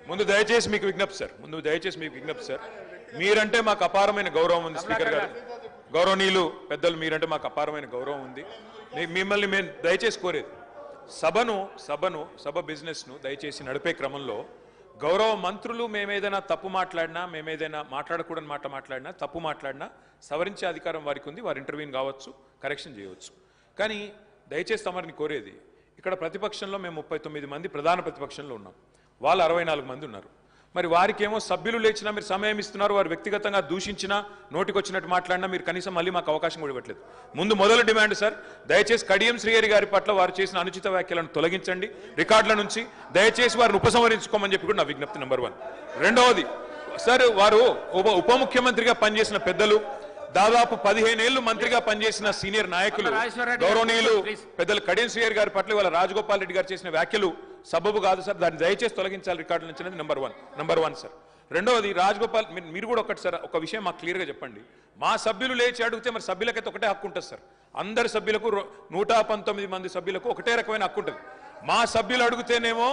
ముందు దయచేసి మీకు విజ్ఞప్తి సార్ మీరంటే మాకు అపారమైన గౌరవం ఉంది స్పీకర్ గారు గౌరవనీయులు పెద్దలు మీరంటే మాకు అపారమైన గౌరవం ఉంది మిమ్మల్ని మేము దయచేసి కోరేది సభ బిజినెస్ ను దయచేసి నడిపే క్రమంలో గౌరవ మంత్రులు మేమేదైనా తప్పు మాట్లాడినా మేమేదైనా మాట్లాడకూడని మాట మాట్లాడినా తప్పు మాట్లాడినా సవరించే అధికారం వారికి ఉంది వారు ఇంటర్వ్యూన్ కావచ్చు కరెక్షన్ చేయవచ్చు కానీ దయచేసి తమరిని కోరేది ఇక్కడ ప్రతిపక్షంలో మేము 39 మంది ప్రధాన ప్రతిపక్షంలో ఉన్నాం వాళ్ళు 64 మంది ఉన్నారు మరి వారికేమో సభ్యులు లేచినా మీరు సమయం ఇస్తున్నారు వారు వ్యక్తిగతంగా దూషించినా నోటికొచ్చినట్టు మాట్లాడినా మీరు కనీసం మళ్ళీ మాకు అవకాశం కూడా ఇవ్వట్లేదు ముందు మొదటి డిమాండ్ సార్ దయచేసి కడియం శ్రీహరి గారి పట్ల వారు చేసిన అనుచిత వ్యాఖ్యలను తొలగించండి రికార్డుల నుంచి దయచేసి వారిని ఉపసంహరించుకోమని చెప్పి కూడా నా విజ్ఞప్తి నెంబర్ 1 రెండవది సార్ వారు ఉప ముఖ్యమంత్రిగా పనిచేసిన పెద్దలు దాదాపు 15 ఏళ్లు మంత్రిగా పనిచేసిన సీనియర్ నాయకులు గౌరవనీయులు పెద్దలు కడియం శ్రీహరి గారి పట్ల వాళ్ళ రాజగోపాల్ రెడ్డి గారు చేసిన వ్యాఖ్యలు సబబు కాదు సార్ దాన్ని దయచేసి తొలగించాలి రికార్డుల నుంచి అనేది నెంబర్ వన్ సార్ రెండవది రాజగోపాల్ మీరు కూడా ఒకటి సార్ ఒక విషయం మాకు క్లియర్గా చెప్పండి మా సభ్యులు లేచి అడిగితే మరి సభ్యులకైతే ఒకటే హక్కు ఉంటుంది సార్ అందరి సభ్యులకు 119 మంది సభ్యులకు ఒకటే రకమైన హక్కు ఉంటుంది మా సభ్యులు అడిగితేనేమో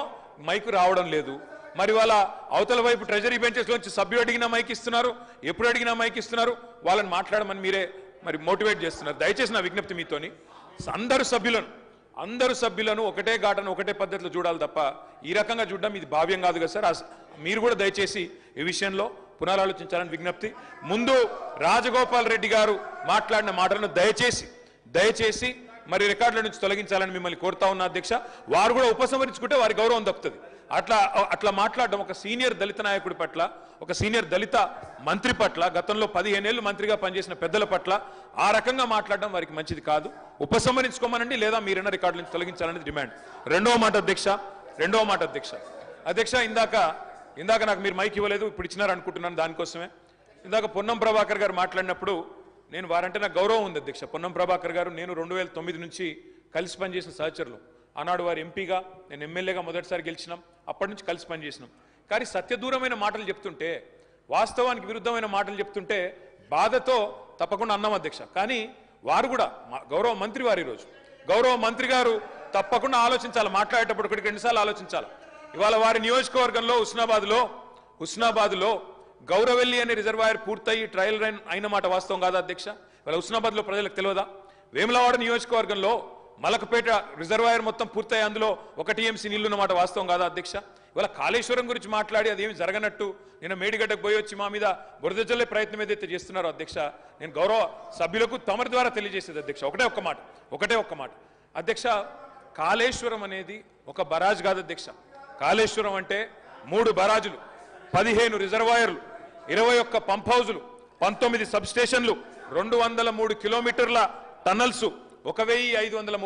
మైకు రావడం లేదు మరి వాళ్ళ అవతల వైపు ట్రెజరీ బెంచెస్ లోంచి సభ్యులు అడిగినా మైక్ ఇస్తున్నారు ఎప్పుడు అడిగినా మైక్ ఇస్తున్నారు వాళ్ళని మాట్లాడమని మీరే మరి మోటివేట్ చేస్తున్నారు దయచేసి నా విజ్ఞప్తి మీతోని అందరు సభ్యులను ఒకటే ఘాటను ఒకటే పద్ధతిలో చూడాలి తప్ప ఈ రకంగా చూడడం ఇది భావ్యం కాదు కదా సార్ మీరు కూడా దయచేసి ఈ విషయంలో పునరాలోచించాలని విజ్ఞప్తి ముందు రాజగోపాల్ రెడ్డి గారు మాట్లాడిన మాటలను దయచేసి మరి రికార్డుల నుంచి తొలగించాలని మిమ్మల్ని కోరుతా ఉన్న అధ్యక్ష వారు కూడా ఉపసంహరించుకుంటే వారి గౌరవం దక్కుతుంది అట్లా మాట్లాడడం ఒక సీనియర్ దళిత నాయకుడి పట్ల ఒక సీనియర్ దళిత మంత్రి పట్ల గతంలో 15 ఏళ్లు మంత్రిగా పనిచేసిన పెద్దల పట్ల ఆ రకంగా మాట్లాడడం వారికి మంచిది కాదు ఉపసంహరించుకోమనండి లేదా మీరైనా రికార్డుల నుంచి తొలగించాలనేది డిమాండ్ రెండవ మాట అధ్యక్ష ఇందాక నాకు మీరు మైక్ ఇవ్వలేదు ఇప్పుడు ఇచ్చినారు అనుకుంటున్నాను దానికోసమే ఇందాక పొన్నం ప్రభాకర్ గారు మాట్లాడినప్పుడు నేను వారంటే నాకు గౌరవం ఉంది అధ్యక్ష పొన్నం ప్రభాకర్ గారు నేను 2009 నుంచి కలిసి పనిచేసిన సహచరులు ఆనాడు వారు ఎంపీగా నేను ఎమ్మెల్యేగా మొదటిసారి గెలిచినాం అప్పటి నుంచి కలిసి పనిచేసినాం కానీ సత్యదూరమైన మాటలు చెప్తుంటే వాస్తవానికి విరుద్ధమైన మాటలు చెప్తుంటే బాధతో తప్పకుండా అన్నాం అధ్యక్ష కానీ వారు కూడా గౌరవ మంత్రి వారు ఈరోజు గౌరవ మంత్రి గారు తప్పకుండా ఆలోచించాలి మాట్లాడేటప్పుడు ఒకటికి 2 సార్లు ఆలోచించాలి ఇవాళ వారి నియోజకవర్గంలో హుస్నాబాద్లో గౌరవెల్లి అనే రిజర్వాయర్ పూర్తయి ట్రయల్ రన్ అయిన మాట వాస్తవం కాదా అధ్యక్ష ఇవాళ హుస్నాబాద్లో ప్రజలకు తెలియదా వేములవాడ నియోజకవర్గంలో మలకపేట రిజర్వాయర్ మొత్తం పూర్తయి అందులో 1 టీఎంసీ నీళ్లున్న మాట వాస్తవం కాదా అధ్యక్ష ఇవాళ కాళేశ్వరం గురించి మాట్లాడి అదేమి జరగనట్టు నేను మేడిగడ్డకు పోయి వచ్చి మా మీద బురద జల్లే ప్రయత్నం ఏదైతే చేస్తున్నారో అధ్యక్ష నేను గౌరవ సభ్యులకు తమరి ద్వారా తెలియజేసేది అధ్యక్ష ఒకటే ఒక్క మాట అధ్యక్ష కాళేశ్వరం అనేది ఒక బరాజ్ కాదు అధ్యక్ష కాళేశ్వరం అంటే 3 బరాజులు 15 రిజర్వాయర్లు 21 పంప్ హౌజులు 19 సబ్ స్టేషన్లు 203 కిలోమీటర్ల టన్నల్స్ 1530